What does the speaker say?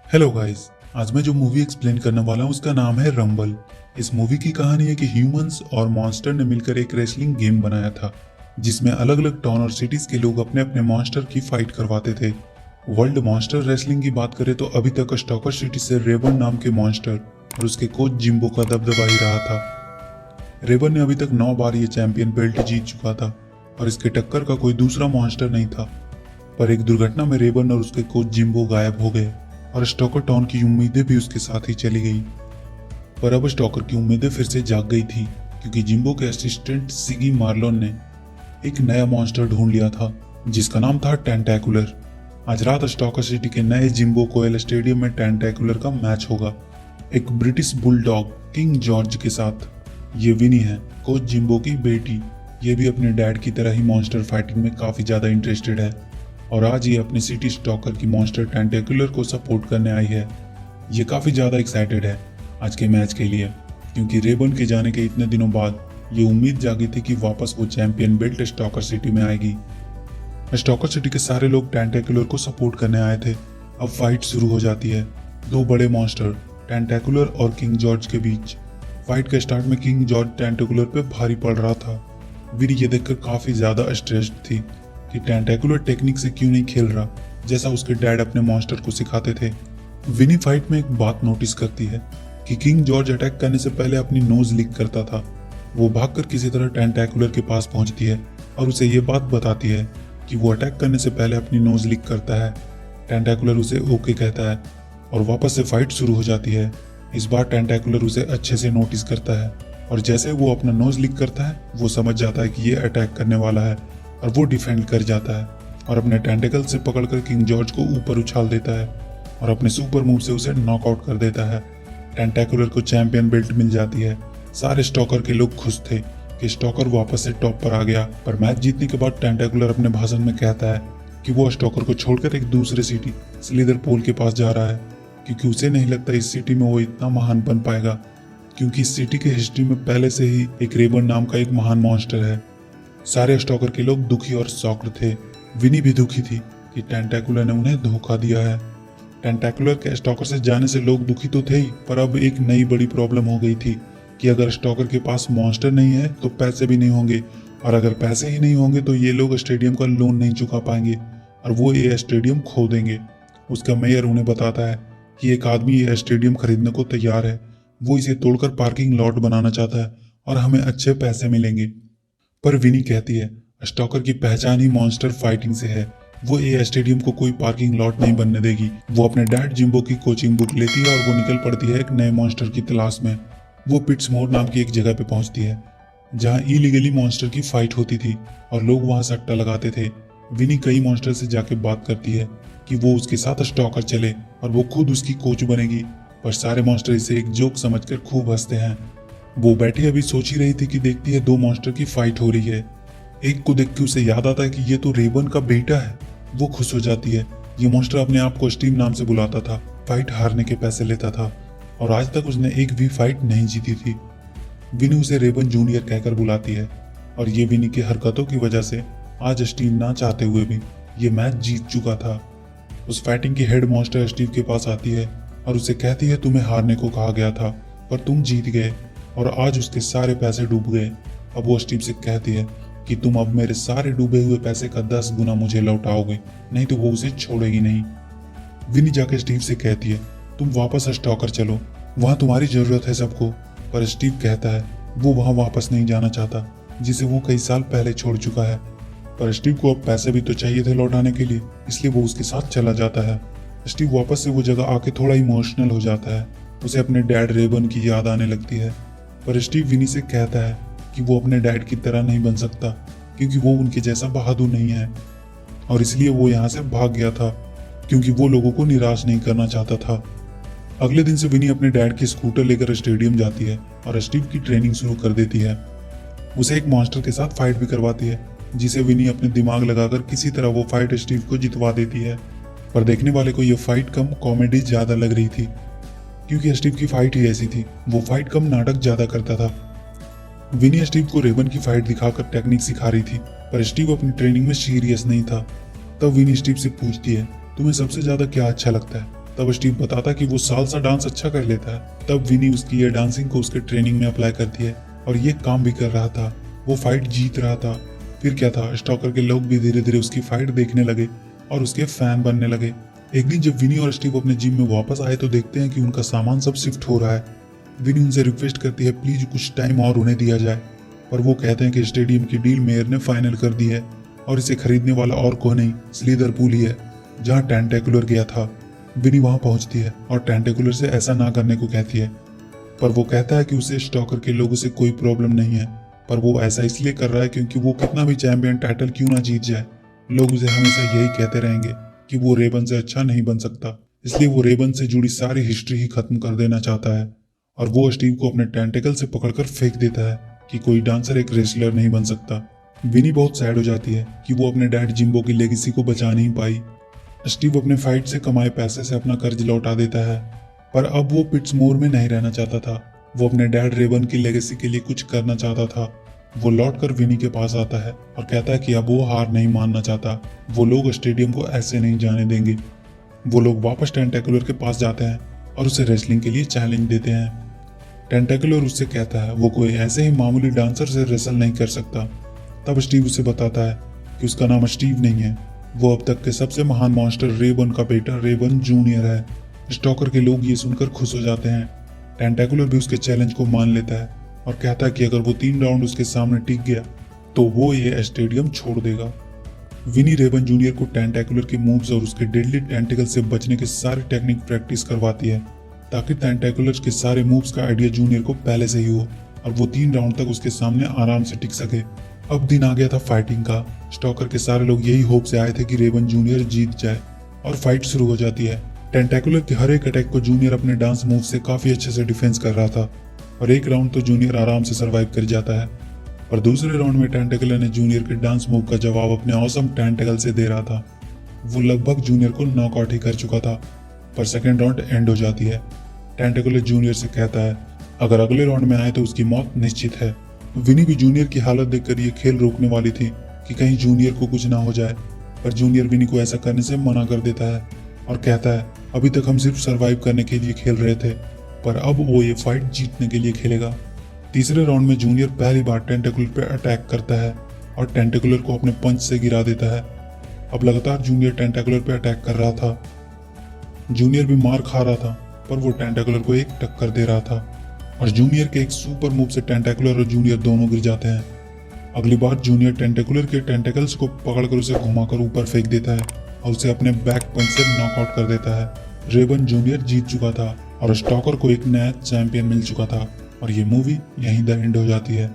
Hello guys, आज मैं जो मूवी एक्सप्लेन करने वाला हूँ उसका नाम है रंबल। इस मूवी की कहानी है कि ह्यूमंस और मॉन्स्टर ने मिलकर एक रेसलिंग गेम बनाया था जिसमें अलग अलग टाउन और सिटीज के लोग अपने अपने मॉन्स्टर की फाइट करवाते थे। वर्ल्ड मॉन्स्टर रेसलिंग की बात करें तो अभी तक स्टॉकर सिटी से रेबन नाम के मॉन्स्टर और उसके कोच जिम्बो का दबदबा ही रहा था। रेबन ने अभी तक 9 बार ये चैंपियन बेल्ट जीत चुका था और इसके टक्कर का कोई दूसरा मॉन्स्टर नहीं था। पर एक दुर्घटना में रेबन और उसके कोच जिम्बो गायब हो गए और स्टॉकर टाउन की उम्मीदें भी उसके साथ ही चली गई। पर अब स्टॉकर की उम्मीदें फिर से जाग गई थी क्योंकि जिम्बो के असिस्टेंट सिगी मार्लोन ने एक नया मॉन्स्टर ढूंढ लिया था जिसका नाम था टेंटैकुलर। आज रात स्टॉकर सिटी के नए जिम्बो कोयल स्टेडियम में टेंटैकुलर का मैच होगा, एक ब्रिटिश बुलडॉग किंग जॉर्ज के साथ। ये विनी है, कोच जिम्बो की बेटी। ये भी अपने डैड की तरह ही मॉन्स्टर फाइटिंग में काफी ज्यादा इंटरेस्टेड है और आज ये अपनी सिटी स्टॉकर की मॉन्स्टर टेंटेकुलर को सपोर्ट करने आई है। ये काफ़ी ज़्यादा एक्साइटेड है आज के मैच के लिए क्योंकि रेबन के जाने के इतने दिनों बाद ये उम्मीद जागी थी कि वापस वो चैंपियन बेल्ट स्टॉकर सिटी में आएगी। स्टॉकर सिटी के सारे लोग टेंटेकुलर को सपोर्ट करने आए थे। अब फाइट शुरू हो जाती है, दो बड़े मॉन्स्टर टेंटेकुलर और किंग जॉर्ज के बीच। फाइट के स्टार्ट में किंग जॉर्ज टेंटेकुलर पे भारी पड़ रहा था। विनी ये देखकर काफ़ी ज़्यादा स्ट्रेस्ड थी कि टेंटेकुलर टेक्निक से क्यों नहीं खेल रहा जैसा उसके डैड अपने मॉन्स्टर को सिखाते थे। विनी फाइट में एक बात नोटिस करती है कि किंग जॉर्ज अटैक करने से पहले अपनी नोज लिक करता था। वो भागकर किसी तरह टेंटेकुलर के पास पहुंचती है और उसे ये बात बताती है कि वो अटैक करने से पहले अपनी नोज लिक करता है। टेंटेकुलर उसे ओके कहता है और वापस से फाइट शुरू हो जाती है। इस बार टेंटेकुलर उसे अच्छे से नोटिस करता है और जैसे वो अपना नोज लिक करता है वो समझ जाता है कि ये अटैक करने वाला है और वो डिफेंड कर जाता है और अपने टेंटेकल से पकड़कर किंग जॉर्ज को ऊपर उछाल देता है और अपने सुपर मूव से उसे नॉकआउट कर देता है। टेंटेकुलर को चैंपियन बेल्ट मिल जाती है। सारे स्टॉकर के लोग खुश थे कि स्टॉकर वापस से टॉप पर आ गया। पर मैच जीतने के बाद टेंटेकुलर अपने भाषण में कहता है कि वो स्टॉकर को छोड़कर एक दूसरे सिटी स्लीदर पोल के पास जा रहा है क्योंकि उसे नहीं लगता इस सिटी में वो इतना महान बन पाएगा क्योंकि इस सिटी के हिस्ट्री में पहले से ही एक रेबन नाम का एक महान मॉन्स्टर है। सारे स्टॉकर के लोग दुखी और शॉक्ड थे। विनी भी दुखी थी कि टेंटेकुलर ने उन्हें धोखा दिया है। टेंटेकुलर के स्टॉकर से जाने से लोग दुखी तो थे ही, पर अब एक नई बड़ी प्रॉब्लम हो गई थी कि अगर स्टॉकर के पास मॉन्स्टर नहीं है तो पैसे भी नहीं होंगे और अगर पैसे ही नहीं होंगे तो ये लोग स्टेडियम का लोन नहीं चुका पाएंगे और वो ये स्टेडियम खो देंगे। उसका मेयर उन्हें बताता है कि एक आदमी ये स्टेडियम खरीदने को तैयार है। वो इसे तोड़कर पार्किंग लॉट बनाना चाहता है और हमें अच्छे पैसे मिलेंगे। पर विनी कहती है स्टॉकर की पहचान ही मॉन्स्टर फाइटिंग से है। वो ये स्टेडियम को कोई पार्किंग लॉट नहीं बनने देगी। वो अपने डैड जिम्बो की कोचिंग बुक लेती है और वो निकल पड़ती है एक नए मॉन्स्टर की तलाश में। वो पिट्समोर नाम की एक जगह पे पहुंचती है जहां इलीगली मॉन्स्टर की फाइट होती थी और लोग वहां सट्टा लगाते थे। विनी कई मॉन्स्टर से जाके बात करती है कि वो उसके साथ स्टॉकर चले और वो खुद उसकी कोच बनेगी, पर सारे मॉन्स्टर इसे एक जोक समझकर खूब हंसते हैं। वो बैठी अभी सोच ही रही थी कि देखती है दो मॉन्स्टर की फाइट हो रही है। एक को देख के उसे याद आता है कि ये तो रेबन का बेटा है। वो खुश हो जाती है। ये मॉन्स्टर अपने आप को स्टीव नाम से बुलाता था, फाइट हारने के पैसे लेता था और आज तक उसने एक भी फाइट नहीं जीती थी। विनी उसे रेबन जूनियर कहकर बुलाती है और ये विनी की हरकतों की वजह से आज स्टीव ना चाहते हुए भी ये मैच जीत चुका था। उस फाइटिंग की हेड मॉन्स्टर स्टीव के पास आती है और उसे कहती है तुम्हें हारने को कहा गया था पर तुम जीत गए और आज उसके सारे पैसे डूब गए। अब वो स्टीव से कहती है कि तुम अब मेरे सारे डूबे हुए पैसे का 10 गुना मुझे लौटाओगे, नहीं तो वो उसे छोड़ेगी नहीं। विनी जाकर स्टीव से कहती है तुम वापस स्टॉकर चलो, वहां तुम्हारी जरूरत है सबको। पर स्टीव कहता है वो वहां वापस नहीं जाना चाहता जिसे वो कई साल पहले छोड़ चुका है। पर स्टीव को अब पैसे भी तो चाहिए थे लौटाने के लिए, इसलिए वो उसके साथ चला जाता है। स्टीव वापस से वो जगह आके थोड़ा इमोशनल हो जाता है। उसे अपने डैड रेबन की याद आने लगती है। पर स्टीव विनी से कहता है कि वो अपने डैड की तरह नहीं बन सकता क्योंकि वो उनके जैसा बहादुर नहीं है और इसलिए वो यहाँ से भाग गया था क्योंकि वो लोगों को निराश नहीं करना चाहता था। अगले दिन से विनी अपने डैड की स्कूटर लेकर स्टेडियम जाती है और स्टीव की ट्रेनिंग शुरू कर देती है। उसे एक मॉन्स्टर के साथ फाइट भी करवाती है जिसे विनी अपने दिमाग लगाकर किसी तरह वो फाइट स्टीव को जितवा देती है। पर देखने वाले को ये फाइट कम कॉमेडी ज्यादा लग रही थी क्योंकि स्टीव की फाइट ही ऐसी थी। वो फाइट कम नाटक ज्यादा करता था। विनी स्टीव को रेबन की फाइट दिखाकर टेक्निक सिखा रही थी पर स्टीव अपनी ट्रेनिंग में सीरियस नहीं था। तब विनी स्टीव से पूछती है तुम्हें सबसे ज्यादा क्या अच्छा लगता है। तब स्टीव बताता कि वो सालसा डांस अच्छा कर लेता है। तब विनी उसकी ये डांसिंग को उसके ट्रेनिंग में अप्लाई करती है और ये काम भी कर रहा था। वो फाइट जीत रहा था। फिर क्या था, स्टॉकर के लोग भी धीरे धीरे उसकी फाइट देखने लगे और उसके फैन बनने लगे। एक दिन जब विनी और स्टीव अपने जिम में वापस आए तो देखते हैं कि उनका सामान सब शिफ्ट हो रहा है। विनी उनसे रिक्वेस्ट करती है प्लीज कुछ टाइम और उन्हें दिया जाए, पर वो कहते हैं कि स्टेडियम की डील मेयर ने फाइनल कर दी है और इसे खरीदने वाला और कोई नहीं, स्लीदर पूल ही है जहाँ टेंटेकुलर गया था। विनी वहां पहुंचती है और टेंटेकुलर से ऐसा ना करने को कहती है, पर वो कहता है कि उसे स्टॉकर के लोगों से कोई प्रॉब्लम नहीं है, पर वो ऐसा इसलिए कर रहा है क्योंकि वो कितना भी चैंपियन टाइटल क्यों ना जीत जाए, लोग उसे हमेशा यही कहते रहेंगे कि वो रेबन से अच्छा नहीं बन सकता। इसलिए वो रेबन से जुड़ी सारी हिस्ट्री ही खत्म कर देना चाहता है और वो स्टीव को अपने टेंटेकल से पकड़कर फेंक देता है कि कोई डांसर एक रेसलर नहीं बन सकता। विनी बहुत सैड हो जाती है कि वो अपने डैड जिम्बो की लेगेसी को बचा नहीं पाई। स्टीव अपने फाइट से कमाए पैसे से अपना कर्ज लौटा देता है, पर अब वो पिट्समोर में नहीं रहना चाहता था। वो अपने डैड रेबन की लेगेसी के लिए कुछ करना चाहता था। वो लौटकर विनी के पास आता है और कहता है कि अब वो हार नहीं मानना चाहता। वो लोग स्टेडियम को ऐसे नहीं जाने देंगे। वो लोग वापस टेंटेकुलर के पास जाते हैं और उसे रेसलिंग के लिए चैलेंज देते हैं। टेंटेकुलर उससे कहता है वो कोई ऐसे ही मामूली डांसर से रेसल नहीं कर सकता। तब स्टीव उसे बताता है कि उसका नाम स्टीव नहीं है, वो अब तक के सबसे महान मॉन्स्टर रेबन का बेटा रेबन जूनियर है। स्टॉकर के लोग ये सुनकर खुश हो जाते हैं। टेंटेकुलर भी उसके चैलेंज को मान लेता है और कहता है कि अगर वो 3 राउंड उसके सामने टिक गया तो वो ये स्टेडियम छोड़ देगा। विनी रेबन जूनियर को टेंटेकुलर के मूव्स और उसके डेडली टेंटिकल से बचने के सारे टेक्निक प्रैक्टिस करवाती है ताकि टेंटेकुलर के सारे मूव्स का आइडिया जूनियर को पहले से ही हो और वो 3 राउंड तक उसके सामने आराम से टिक सके। अब दिन आ गया था फाइटिंग का। स्टॉकर के सारे लोग यही होप से आए थे कि रेबन जूनियर जीत जाए और फाइट शुरू हो जाती है। टेंटेकुलर के हर एक अटैक को जूनियर अपने डांस मूव से काफी अच्छे से डिफेंस कर रहा था और एक राउंड तो जूनियर आराम से सरवाइव कर जाता है। और दूसरे राउंड में टेंटेकुलर ने जूनियर के डांस मूव का जवाब अपने ऑसम टेंटेकल से दे रहा था। वो लगभग जूनियर को नॉकआउट ही कर चुका था, पर सेकेंड राउंड एंड हो जाती है। टेंटेकुलर जूनियर से कहता है अगर अगले राउंड में आए तो उसकी मौत निश्चित है। विनी भी जूनियर की हालत देखकर ये खेल रोकने वाली थी कि कहीं जूनियर को कुछ ना हो जाए, पर जूनियर विनी को ऐसा करने से मना कर देता है और कहता है अभी तक हम सिर्फ सरवाइव करने के लिए खेल रहे थे, पर अब वो ये फाइट जीतने के लिए खेलेगा। तीसरे राउंड में जूनियर पहली बार टेंटेकुलर पर अटैक करता है और टेंटेकुलर को अपने पंच से गिरा देता है। अब लगातार जूनियर टेंटेकुलर पर अटैक कर रहा था। जूनियर भी मार खा रहा था, पर वो टेंटेकुलर को एक टक्कर दे रहा था और जूनियर के एक सुपर मूव से टेंटेकुलर और जूनियर दोनों गिर जाते हैं। अगली बार जूनियर टेंटेकुलर के टेंटेकल्स को पकड़कर उसे घुमाकर ऊपर फेंक देता है और उसे अपने बैक पंच से नॉकआउट कर देता है। रेबन जूनियर जीत चुका था और स्टॉकर को एक नया चैंपियन मिल चुका था और ये मूवी यहीं द एंड हो जाती है।